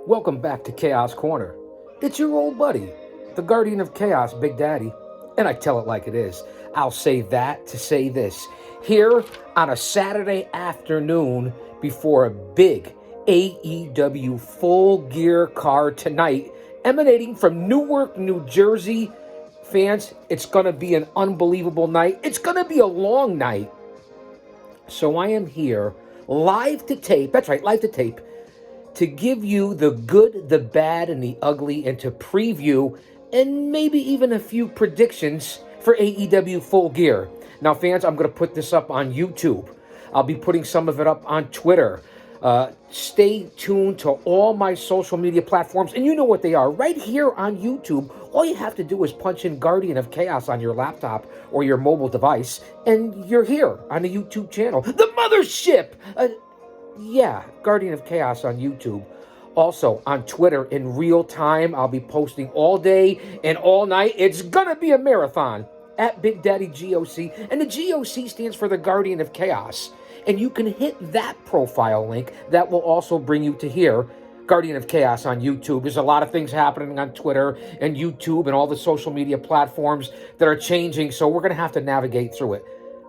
Welcome back to Chaos Corner. It's your old buddy, the guardian of chaos, Big Daddy. And I tell it like it is. I'll say that to say this. Here on a Saturday afternoon before a big AEW Full Gear card tonight, emanating from Newark, New Jersey. Fans, it's going to be an unbelievable night. It's going to be a long night. So I am here live to tape. That's right, live to tape. To give you the good, the bad, and the ugly, and to preview and maybe even a few predictions for AEW Full Gear. Now, fans, I'm going to put this up on YouTube. I'll be putting some of it up on Twitter. Stay tuned to all my social media platforms, and you know what they are. Right here on YouTube, all you have to do is punch in Guardian of Chaos on your laptop or your mobile device, and you're here on the YouTube channel. The mothership! Guardian of Chaos on YouTube. Also, on Twitter in real time, I'll be posting all day and all night. It's gonna be a marathon at Big Daddy G.O.C. And the G.O.C. stands for the Guardian of Chaos. And you can hit that profile link. That will also bring you to here, Guardian of Chaos on YouTube. There's a lot of things happening on Twitter and YouTube and all the social media platforms that are changing, so we're gonna have to navigate through it.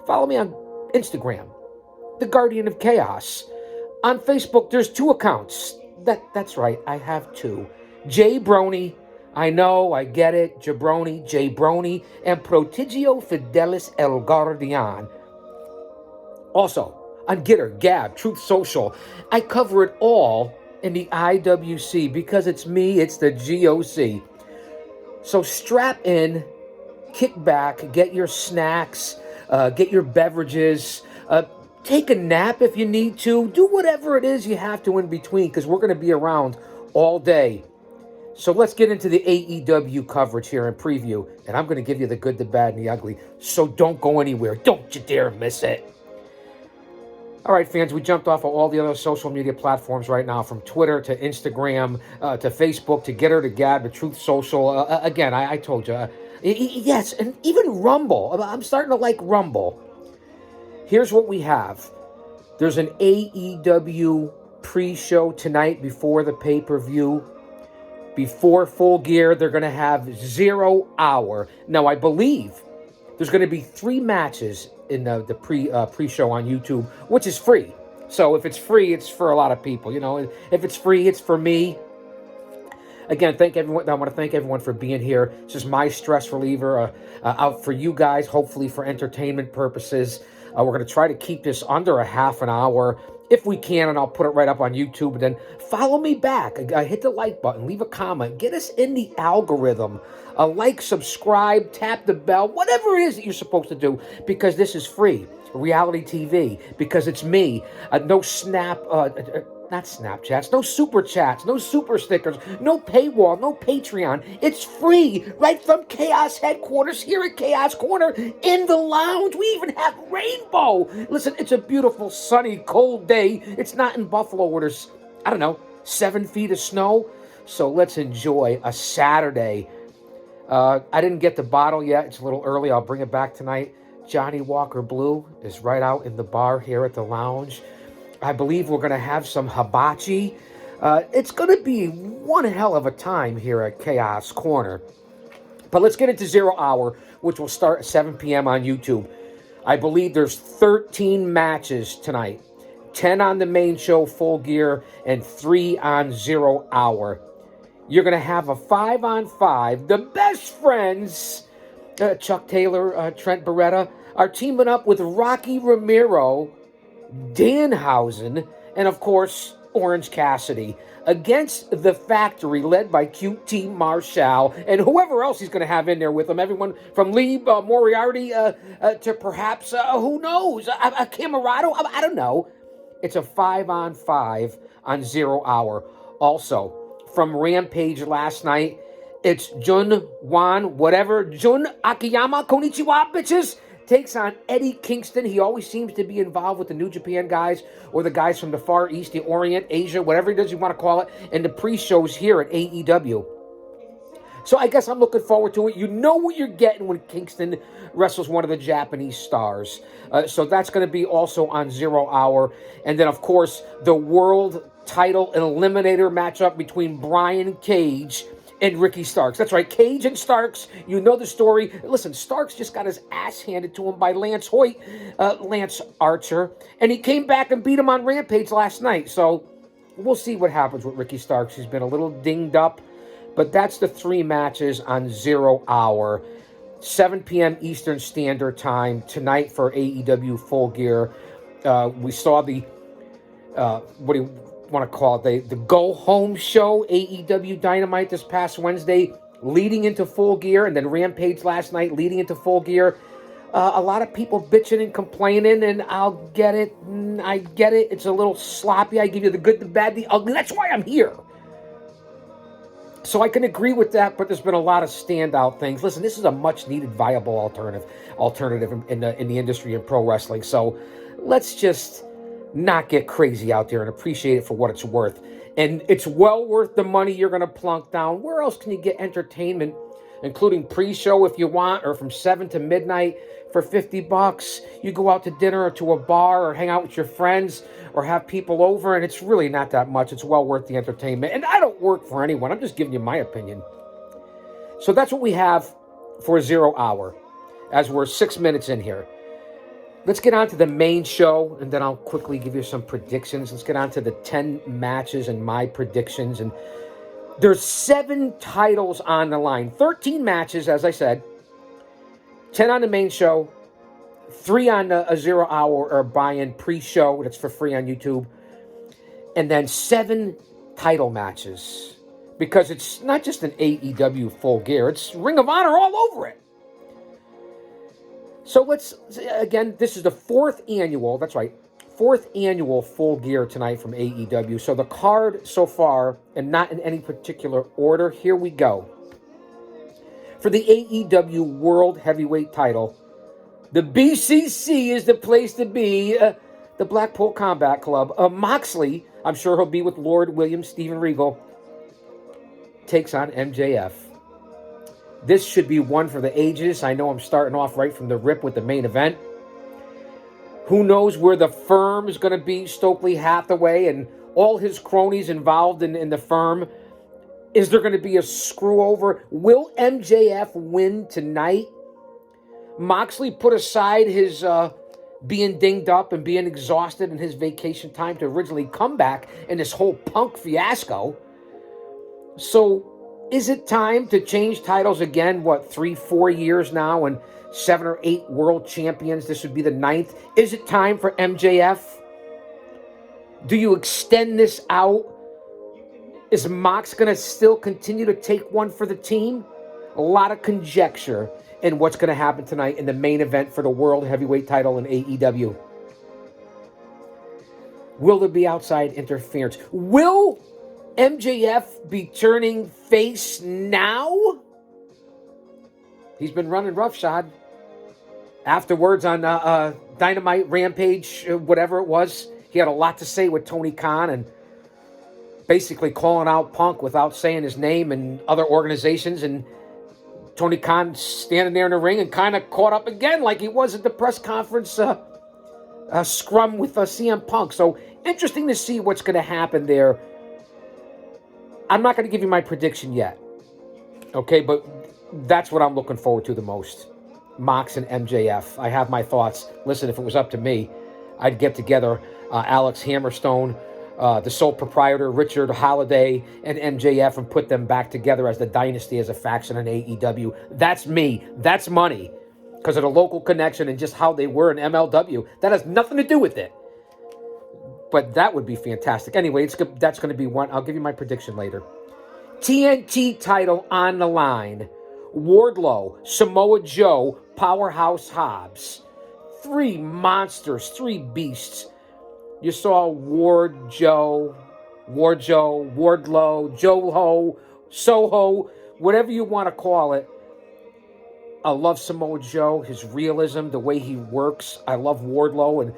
Follow me on Instagram, the Guardian of Chaos. On Facebook, there's 2 accounts. That's right, I have 2. J Brony, I know, I get it, Jabroni, J Brony, and Prodigio Fidelis El Guardian. Also, on Gitter, Gab, Truth Social, I cover it all in the IWC because it's me, it's the G.O.C. So strap in, kick back, get your snacks, get your beverages, take a nap if you need to. Do whatever it is you have to in between because we're going to be around all day. So let's get into the AEW coverage here and preview. And I'm going to give you the good, the bad, and the ugly. So don't go anywhere. Don't you dare miss it. All right, fans, we jumped off of all the other social media platforms right now, from Twitter to Instagram to Facebook to Getter to Gab to Truth Social. Again, I told you. Yes, and even Rumble. I'm starting to like Rumble. Here's what we have. There's an AEW pre-show tonight before the pay-per-view. Before Full Gear, they're going to have 0 hour. Now, I believe there's going to be 3 matches in the pre-show on YouTube, which is free. So if it's free, it's for a lot of people. You know, if it's free, it's for me. Again, thank everyone. I want to thank everyone for being here. It's just my stress reliever out for you guys, hopefully for entertainment purposes. We're going to try to keep this under a half an hour if we can, and I'll put it right up on YouTube. And then follow me back. Hit the like button. Leave a comment. Get us in the algorithm. Like, subscribe, tap the bell, whatever it is that you're supposed to do, because this is free. Reality TV, because it's me. No not Snapchats, no super chats, no super stickers, no paywall, no Patreon. It's free, right from Chaos headquarters here at Chaos Corner in the lounge. We even have rainbow. Listen, it's a beautiful, sunny, cold day. It's not in Buffalo where there's, 7 feet of snow. So let's enjoy a Saturday. I didn't get the bottle yet. It's a little early. I'll bring it back tonight. Johnny Walker Blue is right out in the bar here at the lounge. I believe we're going to have some hibachi. It's going to be one hell of a time here at Chaos Corner. But let's get into 0 hour, which will start at 7 p.m. on YouTube. I believe there's 13 matches tonight. 10 on the main show, Full Gear, and 3 on 0 hour. You're going to have a 5-on-5. The best friends, Chuck Taylor, Trent Beretta, are teaming up with Rocky Romero, Danhausen, and of course, Orange Cassidy against the Factory, led by QT Marshall and whoever else he's going to have in there with him. Everyone from Lee Moriarty to perhaps, who knows, a Camarado? I don't know. It's a 5-on-5 on 0 hour. Also, from Rampage last night, it's Jun Akiyama, konnichiwa, bitches, takes on Eddie Kingston. He always seems to be involved with the New Japan guys or the guys from the Far East, the Orient, Asia, whatever it is you want to call it, and the pre-shows here at AEW. So I guess I'm looking forward to it. You know what you're getting when Kingston wrestles one of the Japanese stars. So that's going to be also on 0 hour. And then, of course, the world title eliminator matchup between Brian Cage and Ricky Starks. That's right, Cage and Starks. You know the story. Listen, Starks just got his ass handed to him by Lance Archer, and he came back and beat him on Rampage last night. So we'll see what happens with Ricky Starks. He's been a little dinged up, but that's the 3 matches on 0 Hour. 7 p.m. Eastern Standard Time tonight for AEW Full Gear. We saw the, what do you want to call it, the go-home show, AEW Dynamite this past Wednesday, leading into Full Gear, and then Rampage last night leading into Full Gear. A lot of people bitching and complaining, and I'll get it. I get it. It's a little sloppy. I give you the good, the bad, the ugly. That's why I'm here. So I can agree with that, but there's been a lot of standout things. Listen, this is a much-needed, viable alternative in the industry in pro wrestling. So let's just not get crazy out there and appreciate it for what it's worth. And it's well worth the money you're going to plunk down. Where else can you get entertainment, including pre-show if you want, or from 7 to midnight for $50? You go out to dinner or to a bar or hang out with your friends or have people over, and it's really not that much. It's well worth the entertainment. And I don't work for anyone. I'm just giving you my opinion. So that's what we have for 0 Hour, as we're 6 minutes in here. Let's get on to the main show, and then I'll quickly give you some predictions. Let's get on to the 10 matches and my predictions. And there's 7 titles on the line. 13 matches, as I said. 10 on the main show. 3 on a 0 Hour or buy-in pre-show. That's for free on YouTube. And then 7 title matches. Because it's not just an AEW Full Gear. It's Ring of Honor all over it. So again, this is the 4th annual, that's right, 4th annual Full Gear tonight from AEW. So the card so far, and not in any particular order, here we go. For the AEW World Heavyweight title, the BCC is the place to be, the Blackpool Combat Club. Moxley, I'm sure he'll be with Lord William Steven Regal, takes on MJF. This should be one for the ages. I know I'm starting off right from the rip with the main event. Who knows where the firm is going to be, Stokely Hathaway and all his cronies involved in the firm. Is there going to be a screw over? Will MJF win tonight? Moxley put aside his being dinged up and being exhausted in his vacation time to originally come back in this whole Punk fiasco. So is it time to change titles again? 3-4 years now, and 7 or 8 world champions. This would be the 9th. Is it time for MJF? Do you extend this out? Is Mox going to still continue to take one for the team? A lot of conjecture in what's going to happen tonight in the main event for the World Heavyweight title in AEW. Will there be outside interference? Will MJF be turning face now? He's been running roughshod. Afterwards on Dynamite, Rampage, whatever it was, he had a lot to say with Tony Khan and basically calling out Punk without saying his name and other organizations. And Tony Khan standing there in the ring and kind of caught up again like he was at the press conference scrum with CM Punk. So interesting to see what's going to happen there. I'm not going to give you my prediction yet, okay? But that's what I'm looking forward to the most. Mox and MJF. I have my thoughts. Listen, if it was up to me, I'd get together Alex Hammerstone, the sole proprietor, Richard Holiday, and MJF and put them back together as the Dynasty, as a faction in AEW. That's me. That's money. Because of the local connection and just how they were in MLW. That has nothing to do with it. But that would be fantastic. Anyway, that's going to be one. I'll give you my prediction later. TNT title on the line. Wardlow, Samoa Joe, Powerhouse Hobbs. 3 monsters, 3 beasts. You saw Wardlow, Joe-Ho, Soho, whatever you want to call it. I love Samoa Joe, his realism, the way he works. I love Wardlow, and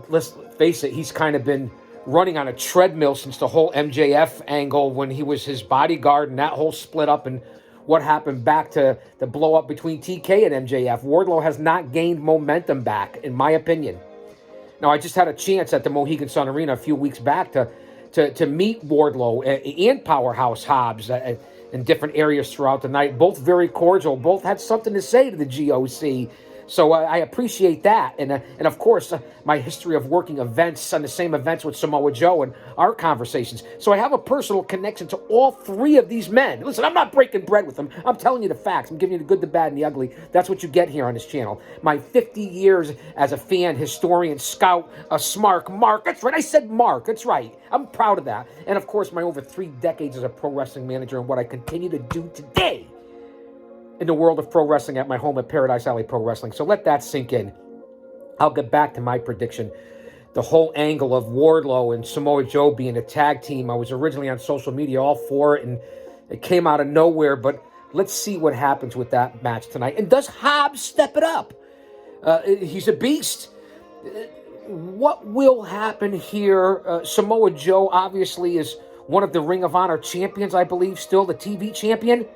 let's face it, he's kind of been running on a treadmill since the whole MJF angle when he was his bodyguard and that whole split up and what happened back to the blow up between TK and MJF. Wardlow has not gained momentum back, in my opinion. Now, I just had a chance at the Mohegan Sun Arena a few weeks back to to meet Wardlow and Powerhouse Hobbs in different areas throughout the night. Both very cordial. Both had something to say to the G.O.C. So I appreciate that. And of course, my history of working events on the same events with Samoa Joe and our conversations. So I have a personal connection to all three of these men. Listen, I'm not breaking bread with them. I'm telling you the facts. I'm giving you the good, the bad, and the ugly. That's what you get here on this channel. My 50 years as a fan, historian, scout, a smart Mark. That's right. I said Mark. That's right. I'm proud of that. And of course, my over 3 decades as a pro wrestling manager and what I continue to do today in the world of pro wrestling at my home at Paradise Alley Pro Wrestling. So let that sink in. I'll get back to my prediction. The whole angle of Wardlow and Samoa Joe being a tag team. I was originally on social media all for it, and it came out of nowhere. But let's see what happens with that match tonight. And does Hobbs step it up? He's a beast. What will happen here? Samoa Joe obviously is one of the Ring of Honor champions, I believe, still the TV champion,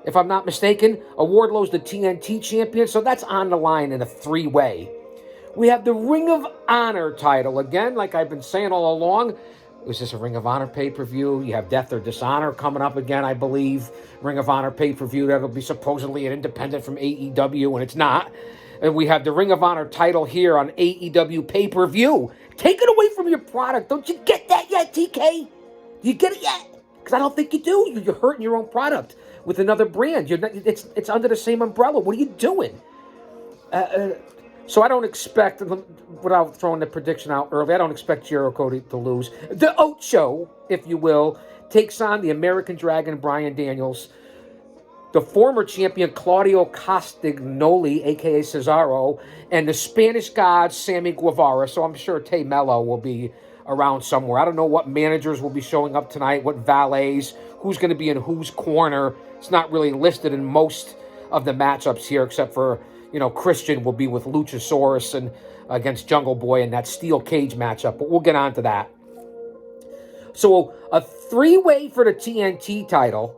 if I'm not mistaken. Wardlow's the TNT champion, so that's on the line in a 3-way. We have the Ring of Honor title. Again, like I've been saying all along, is this a Ring of Honor pay-per-view? You have Death or Dishonor coming up again, I believe. Ring of Honor pay-per-view that'll be supposedly an independent from AEW, and it's not. And we have the Ring of Honor title here on AEW pay-per-view. Take it away from your product. Don't you get that yet, TK? Do you get it yet? Because I don't think you do. You're hurting your own product with another brand. You're not, it's under the same umbrella. What are you doing? So I don't expect, without throwing the prediction out early, I don't expect Jericho to lose. The Ocho, if you will, takes on the American Dragon, Bryan Daniels. The former champion, Claudio Castagnoli, a.k.a. Cesaro, and the Spanish God, Sammy Guevara. So I'm sure Tay Mello will be around somewhere. I don't know what managers will be showing up tonight, what valets, who's going to be in whose corner. It's not really listed in most of the matchups here, except for, Christian will be with Luchasaurus and against Jungle Boy in that steel cage matchup, but we'll get on to that. So a 3-way for the TNT title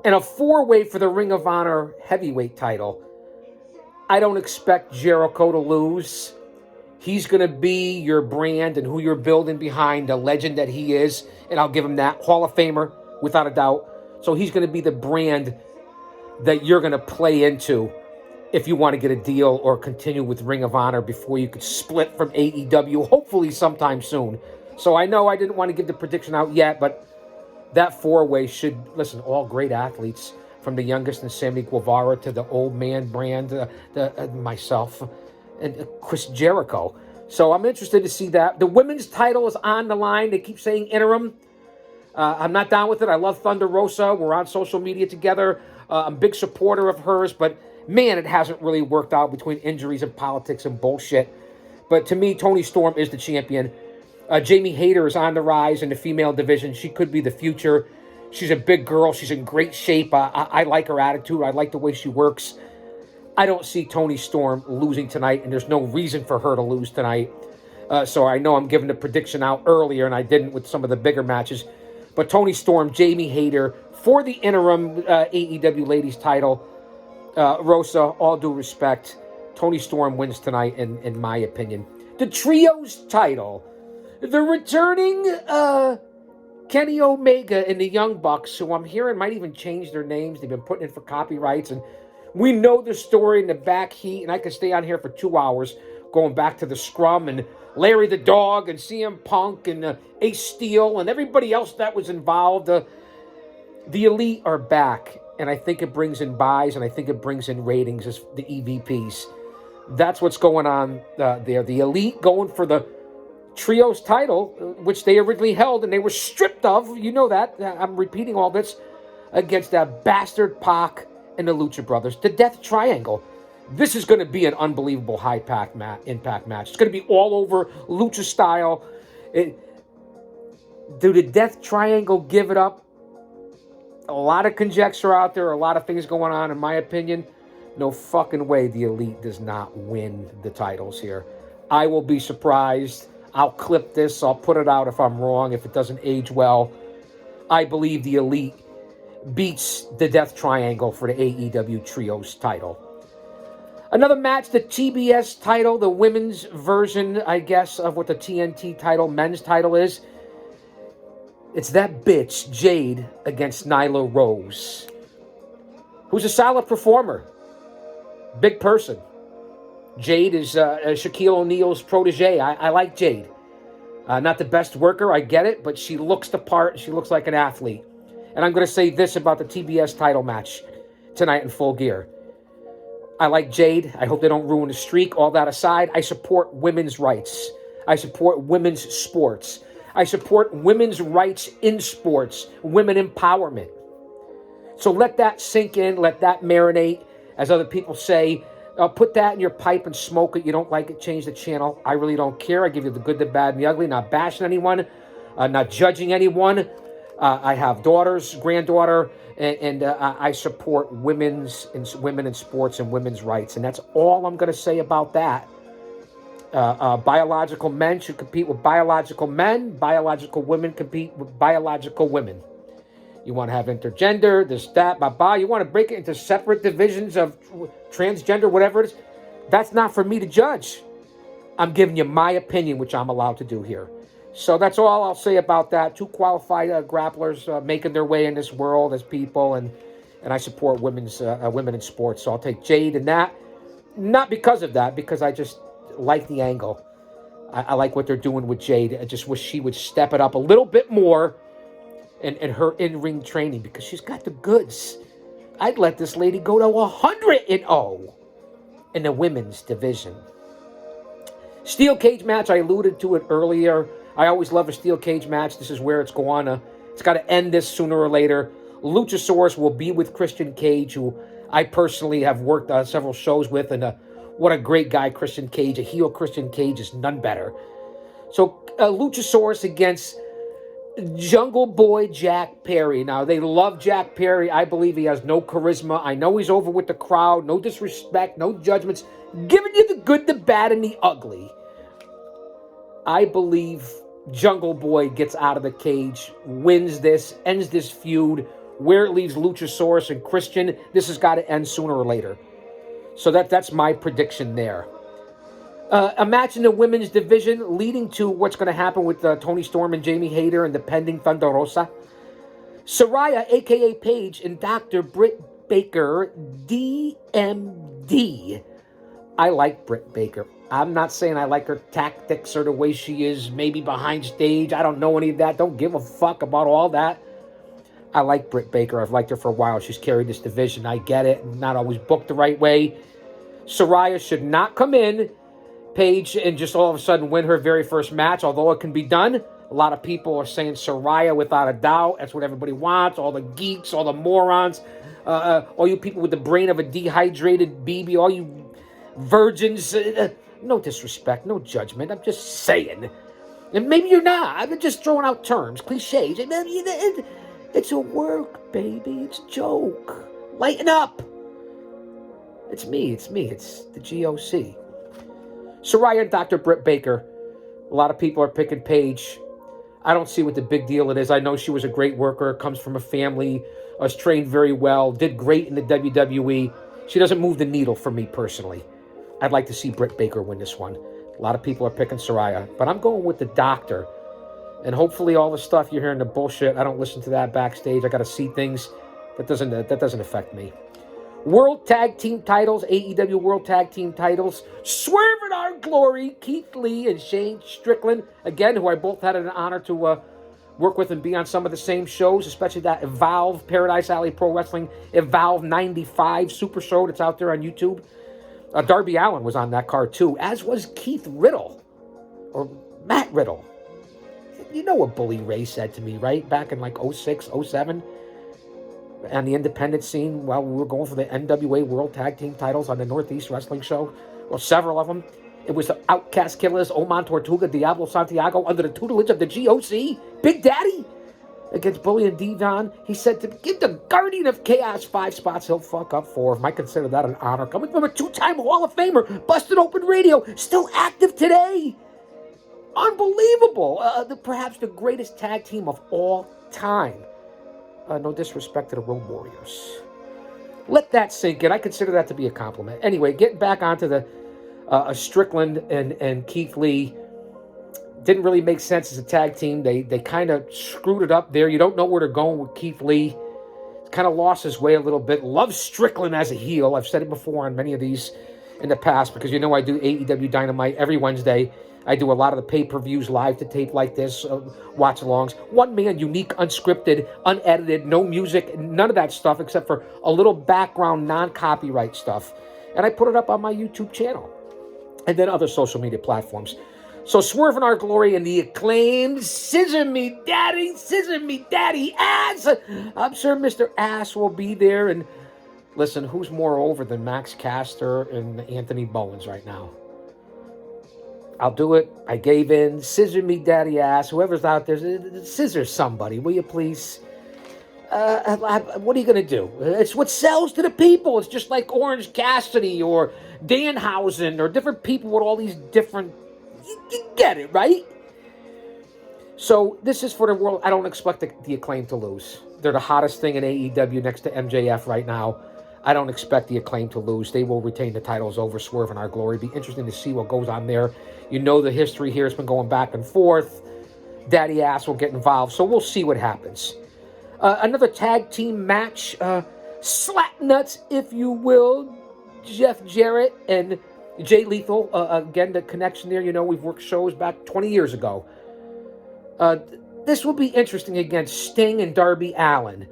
and a 4-way for the Ring of Honor heavyweight title. I don't expect Jericho to lose. He's going to be your brand and who you're building behind, the legend that he is, and I'll give him that. Hall of Famer, without a doubt. So he's going to be the brand that you're going to play into if you want to get a deal or continue with Ring of Honor before you could split from AEW, hopefully sometime soon. So I know I didn't want to give the prediction out yet, but that 4-way should, listen, all great athletes, from the youngest and Sammy Guevara to the old man brand, myself, and Chris Jericho. So I'm interested to see that. The women's title is on the line. They keep saying interim. I'm not down with it. I love Thunder Rosa. We're on social media together. I'm a big supporter of hers, but man, it hasn't really worked out between injuries and politics and bullshit. But to me, Toni Storm is the champion. Jamie Hayter is on the rise in the female division. She could be the future. She's a big girl. She's in great shape. I like her attitude. I like the way she works. I don't see Toni Storm losing tonight, and there's no reason for her to lose tonight. So I know I'm giving the prediction out earlier, and I didn't with some of the bigger matches. But Toni Storm, Jamie Hayter, for the interim AEW ladies title. Rosa, all due respect, Toni Storm wins tonight, in my opinion. The trios title. The returning Kenny Omega and the Young Bucks, who I'm hearing might even change their names. They've been putting in for copyrights, and we know the story in the back heat, and I could stay on here for 2 hours going back to the Scrum and Larry the Dog and CM Punk and Ace Steel and everybody else that was involved. The Elite are back, and I think it brings in buys, and I think it brings in ratings as the EVPs. That's what's going on there. The Elite going for the Trios title, which they originally held, and they were stripped of. You know that. I'm repeating all this, against that bastard Pac and the Lucha Brothers. The Death Triangle. This is going to be an unbelievable impact match. It's going to be all over Lucha style. Do the Death Triangle give it up? A lot of conjecture out there, a lot of things going on. In my opinion, no fucking way the Elite does not win the titles here. I will be surprised. I'll clip this. I'll put it out if I'm wrong, if it doesn't age well. I believe the Elite beats the Death Triangle for the AEW Trios title. Another match, the TBS title, the women's version, I guess, of what the TNT title, men's title is. It's that bitch, Jade, against Nyla Rose, who's a solid performer. Big person. Jade is Shaquille O'Neal's protege. I like Jade. Not the best worker, I get it, but she looks the part. She looks like an athlete. And I'm going to say this about the TBS title match tonight in Full Gear. I like Jade. I hope they don't ruin the streak. All that aside, I support women's rights. I support women's sports. I support women's rights in sports, women empowerment. So let that sink in, let that marinate. As other people say, put that in your pipe and smoke it. You don't like it, change the channel. I really don't care. I give you the good, the bad, and the ugly. Not bashing anyone, not judging anyone. I have daughters, granddaughter, and I support women in sports and women's rights. And that's all I'm going to say about that. Biological men should compete with biological men. Biological women compete with biological women. You want to have intergender, this, that, blah. You want to break it into separate divisions of transgender, whatever it is. That's not for me to judge. I'm giving you my opinion, which I'm allowed to do here. So that's all I'll say about that. Two qualified grapplers making their way in this world as people, and I support women in sports. So I'll take Jade in that. Not because of that, because I just like the angle. I like what they're doing with Jade. I just wish she would step it up a little bit more in her in-ring training, because she's got the goods. I'd let this lady go to 100-0 in the women's division. Steel cage match, I alluded to it earlier. I always love a steel cage match. This is where it's going. It's got to end this sooner or later. Luchasaurus will be with Christian Cage, who I personally have worked on several shows with, and what a great guy Christian Cage. A heel Christian Cage is none better. So Luchasaurus against Jungle Boy Jack Perry. Now, they love Jack Perry. I believe he has no charisma. I know he's over with the crowd. No disrespect, no judgments. Giving you the good, the bad, and the ugly. I believe Jungle Boy gets out of the cage, wins this, ends this feud. Where it leaves Luchasaurus and Christian, this has got to end sooner or later. So that's my prediction there. A match in the women's division leading to what's going to happen with Toni Storm and Jamie Hayter and the pending Thunder Rosa. Saraya, a.k.a. Paige, and Dr. Britt Baker, DMD. I like Britt Baker. I'm not saying I like her tactics or the way she is, maybe behind stage. I don't know any of that. Don't give a fuck about all that. I like Britt Baker. I've liked her for a while. She's carried this division. I get it. Not always booked the right way. Saraya should not come in, Paige, and just all of a sudden win her very first match, although it can be done. A lot of people are saying Saraya without a doubt. That's what everybody wants. All the geeks, all the morons, all you people with the brain of a dehydrated baby, all you virgins. No disrespect, no judgment. I'm just saying. And maybe you're not. I'm just throwing out terms, cliches. It's a work, baby. It's a joke. Lighten up. It's me. It's the G.O.C. Saraya and Dr. Britt Baker. A lot of people are picking Paige. I don't see what the big deal it is. I know she was a great worker, comes from a family, was trained very well, did great in the WWE. She doesn't move the needle for me personally. I'd like to see Britt Baker win this one. A lot of people are picking Saraya, but I'm going with the doctor. And hopefully all the stuff you're hearing, the bullshit, I don't listen to that backstage. I got to see things. That doesn't affect me. World Tag Team titles, AEW World Tag Team titles. Swerve in Our Glory, Keith Lee and Shane Strickland, again, who I both had an honor to work with and be on some of the same shows, especially that Evolve, Paradise Alley Pro Wrestling, Evolve 95 Super Show that's out there on YouTube. Darby Allin was on that card too, as was Keith Riddle, or Matt Riddle. You know what Bully Ray said to me, right? Back in like 06, 07, on the independent scene while we were going for the NWA World Tag Team titles on the Northeast Wrestling Show. Well, several of them. It was the Outcast Killers, Oman Tortuga, Diablo Santiago, under the tutelage of the G.O.C., Big Daddy, against Bully and Devon. He said to give the Guardian of Chaos 5 spots, he'll fuck up 4 of them. I consider that an honor. Coming from a 2-time Hall of Famer, Busted Open Radio, still active today. Unbelievable. Perhaps the greatest tag team of all time. No disrespect to the Road Warriors. Let that sink in. I consider that to be a compliment. Anyway, getting back onto the Strickland and Keith Lee. Didn't really make sense as a tag team. They kind of screwed it up there. You don't know where they're going with Keith Lee. Kind of lost his way a little bit. Love Strickland as a heel. I've said it before on many of these in the past because you know I do AEW Dynamite every Wednesday. I do a lot of the pay-per-views live to tape like this, watch-alongs. One-man, unique, unscripted, unedited, no music, none of that stuff except for a little background non-copyright stuff. And I put it up on my YouTube channel and then other social media platforms. So Swerve in Our Glory and the Acclaimed, scissor me daddy ass. I'm sure Mr. Ass will be there. And listen, who's more over than Max Caster and Anthony Bowens right now? I'll do it. I gave in. Scissor me daddy ass. Whoever's out there, scissor somebody, will you please? What are you going to do? It's what sells to the people. It's just like Orange Cassidy or Danhausen or different people with all these different... You get it, right? So this is for the world. I don't expect the Acclaim to lose. They're the hottest thing in AEW next to MJF right now. I don't expect the Acclaim to lose. They will retain the titles over Swerve in Our Glory. It'd be interesting to see what goes on there. You know the history here has been going back and forth. Daddy Ass will get involved. So we'll see what happens. Another tag team match. Slap nuts, if you will. Jeff Jarrett and Jay Lethal. Again, the connection there. You know, we've worked shows back 20 years ago. This will be interesting against Sting and Darby Allin.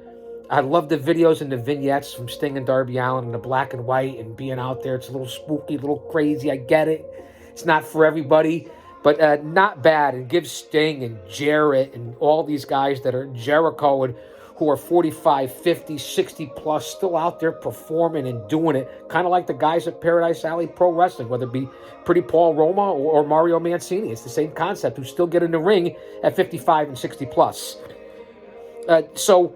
I love the videos and the vignettes from Sting and Darby Allin in the black and white and being out there. It's a little spooky, a little crazy. I get it. It's not for everybody, but not bad. And give Sting and Jarrett and all these guys that are Jericho and who are 45, 50, 60 plus still out there performing and doing it. Kind of like the guys at Paradise Alley Pro Wrestling, whether it be Pretty Paul Roma or Mario Mancini. It's the same concept, who still get in the ring at 55 and 60 plus. So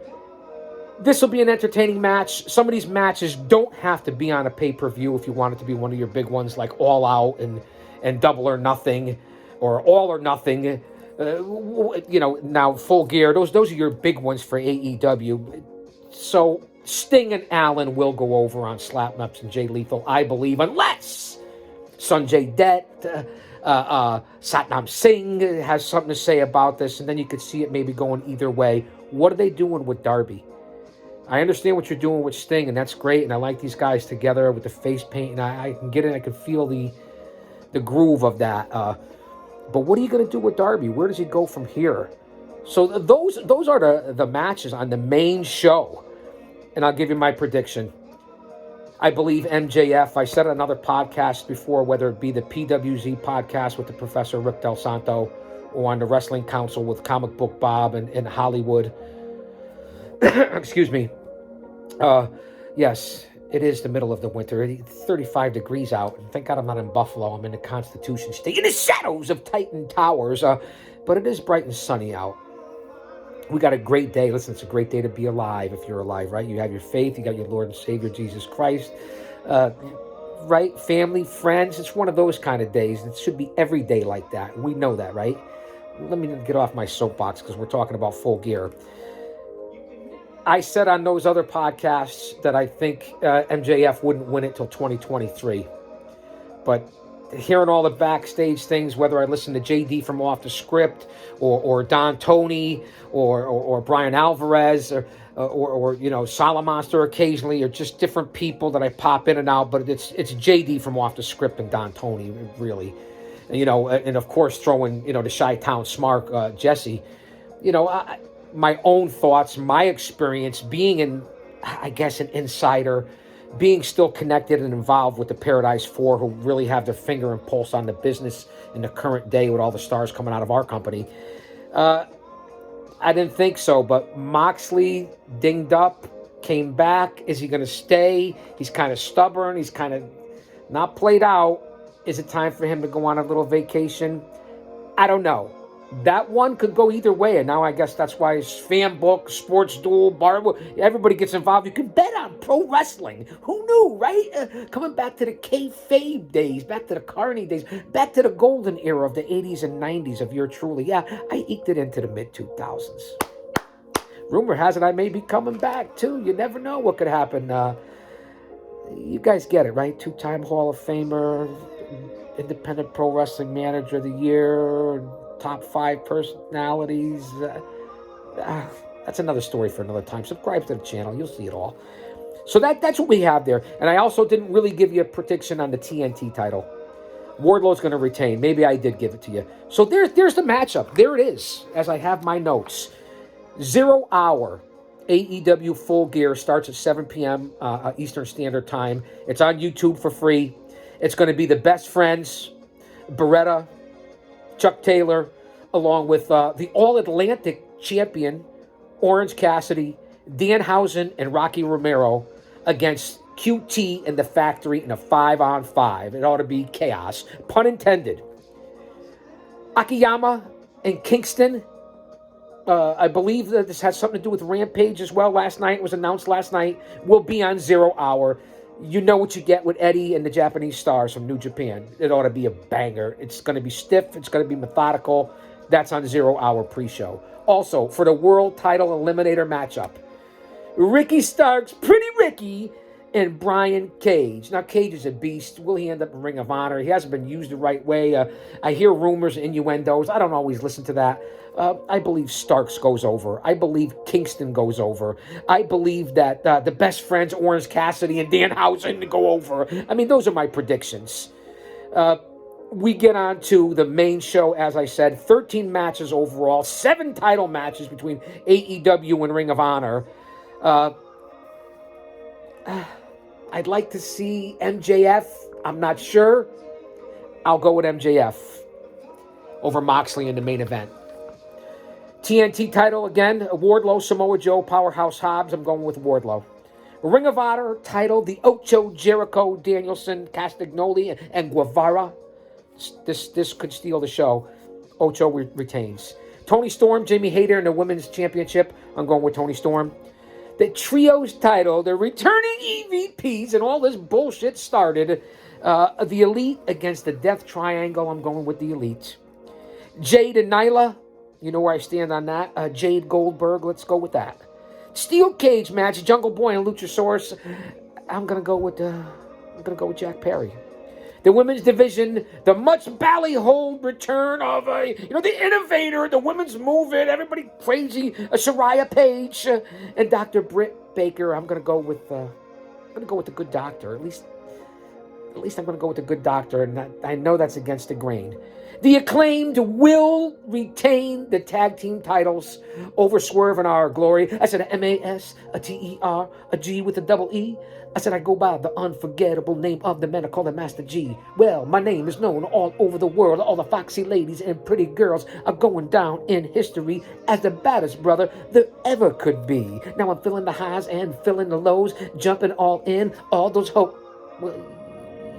this will be an entertaining match. Some of these matches don't have to be on a pay-per-view if you want it to be one of your big ones like All Out and Double or Nothing or All or Nothing. Now Full Gear. Those are your big ones for AEW. So Sting and Allen will go over on Slapnuts and Jay Lethal, I believe, unless Sanjay Dutt, Satnam Singh has something to say about this, and then you could see it maybe going either way. What are they doing with Darby? I understand what you're doing with Sting, and that's great, and I like these guys together with the face paint, and I can get it. I can feel the groove of that. But what are you going to do with Darby? Where does he go from here? So those are the matches on the main show. And I'll give you my prediction. I believe MJF, I said it on another podcast before, whether it be the PWZ podcast with the Professor Rick Del Santo or on the Wrestling Council with Comic Book Bob and Hollywood. Excuse me. Yes, it is the middle of the winter. It's 35 degrees out. And thank God I'm not in Buffalo. I'm in the Constitution State, in the shadows of Titan Towers. But it is bright and sunny out. We got a great day. Listen, it's a great day to be alive if you're alive, right? You have your faith. You got your Lord and Savior, Jesus Christ. Right? Family, friends. It's one of those kind of days. It should be every day like that. We know that, right? Let me get off my soapbox because we're talking about Full Gear. I said on those other podcasts that I think MJF wouldn't win it till 2023. But hearing all the backstage things, whether I listen to JD from Off the Script or Don Tony or Brian Alvarez or Salamonster occasionally, or just different people that I pop in and out, but it's JD from Off the Script and Don Tony, really. And of course throwing, the Chi-Town Smart Jesse. My own thoughts, my experience, being an insider, being still connected and involved with the Paradise Four, who really have their finger and pulse on the business in the current day with all the stars coming out of our company. I didn't think so, but Moxley dinged up, came back. Is he going to stay? He's kind of stubborn. He's kind of not played out. Is it time for him to go on a little vacation? I don't know. That one could go either way, and now I guess that's why it's fan book, sports duel, bar, everybody gets involved. You can bet on pro wrestling. Who knew, right? Coming back to the kayfabe days, back to the Carney days, back to the golden era of the 80s and 90s of your truly. Yeah, I eked it into the mid-2000s. Rumor has it I may be coming back, too. You never know what could happen. You guys get it, right? Two-time Hall of Famer, Independent Pro Wrestling Manager of the Year, top 5 personalities. That's another story for another time. Subscribe to the channel. You'll see it all. So that's what we have there. And I also didn't really give you a prediction on the TNT title. Wardlow's going to retain. Maybe I did give it to you. So there's the matchup. There it is, as I have my notes. 0 hour. AEW Full Gear starts at 7 p.m. Eastern Standard Time. It's on YouTube for free. It's going to be the Best Friends, Beretta, Chuck Taylor, along with the All-Atlantic champion, Orange Cassidy, Danhausen, and Rocky Romero against QT and the Factory in a 5-on-5. It ought to be chaos. Pun intended. Akiyama and Kingston. I believe that this has something to do with Rampage as well. It was announced last night. Will be on 0 hour. You know what you get with Eddie and the Japanese Stars from New Japan. It ought to be a banger. It's going to be stiff. It's going to be methodical. That's on 0 hour pre-show. Also, for the World Title Eliminator matchup, Ricky Starks, Pretty Ricky, and Brian Cage. Now, Cage is a beast. Will he end up in Ring of Honor? He hasn't been used the right way. I hear rumors, innuendos. I don't always listen to that. I believe Starks goes over. I believe Kingston goes over. I believe that the Best Friends, Orange Cassidy and Danhausen, go over. I mean, those are my predictions. We get on to the main show, as I said. 13 matches overall. 7 title matches between AEW and Ring of Honor. I'd like to see MJF. I'm not sure. I'll go with MJF over Moxley in the main event. TNT title again, Wardlow, Samoa Joe, Powerhouse Hobbs. I'm going with Wardlow. Ring of Honor title, the Ocho, Jericho, Danielson, Castagnoli, and Guevara. This could steal the show. Ocho retains. Tony Storm, Jamie Hayter in the Women's Championship. I'm going with Tony Storm. The Trios title, the returning EVPs, and all this bullshit started. The Elite against the Death Triangle. I'm going with the Elite. Jade and Nyla. You know where I stand on that. Jade Goldberg. Let's go with that. Steel cage match. Jungle Boy and Luchasaurus. I'm gonna go with Jack Perry. The women's division, the much ballyhold return of the innovator, the women's movement, everybody crazy, Shariah Page and Dr. Britt Baker. I'm gonna go with the good doctor. At least I'm gonna go with the good doctor, and I know that's against the grain. The Acclaimed will retain the tag team titles over Swerve and Our Glory. I said a M-A-S, a T-E-R, a G with a double E. I said I go by the unforgettable name of the man. I call him Master G. Well, my name is known all over the world. All the foxy ladies and pretty girls are going down in history as the baddest brother there ever could be. Now I'm feeling the highs and feeling the lows, jumping all in, all those Well,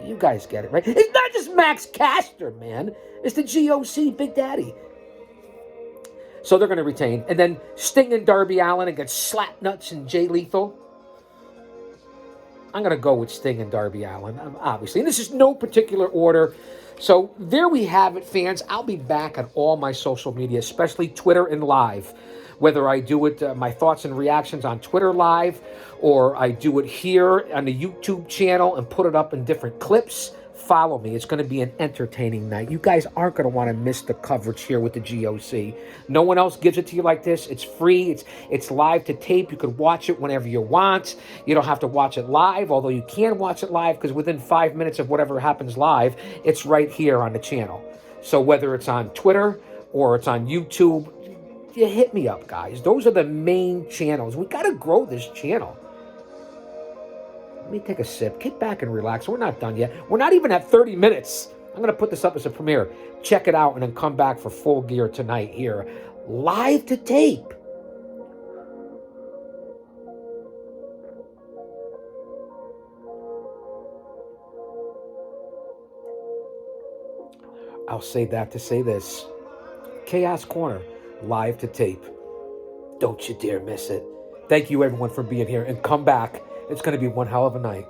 you guys get it, right? It's not just Max Caster, man. It's the G.O.C. Big Daddy. So they're going to retain. And then Sting and Darby Allin against Slapnuts and Jay Lethal. I'm going to go with Sting and Darby Allin, obviously. And this is no particular order. So there we have it, fans. I'll be back on all my social media, especially Twitter and Live. Whether I do it, my thoughts and reactions on Twitter Live, or I do it here on the YouTube channel and put it up in different clips, follow me. It's going to be an entertaining night. You guys aren't going to want to miss the coverage here with the G.O.C. No one else gives it to you like this. It's free. It's live to tape. You can watch it whenever you want. You don't have to watch it live, although you can watch it live because within 5 minutes of whatever happens live, it's right here on the channel. So whether it's on Twitter or it's on YouTube, you hit me up, guys. Those are the main channels. We got to grow this channel. Let me take a sip. Kick back and relax. We're not done yet. We're not even at 30 minutes. I'm going to put this up as a premiere. Check it out and then come back for Full Gear tonight here. Live to tape. I'll say that to say this. Chaos Corner. Live to tape. Don't you dare miss it. Thank you, everyone, for being here. And come back. It's going to be one hell of a night.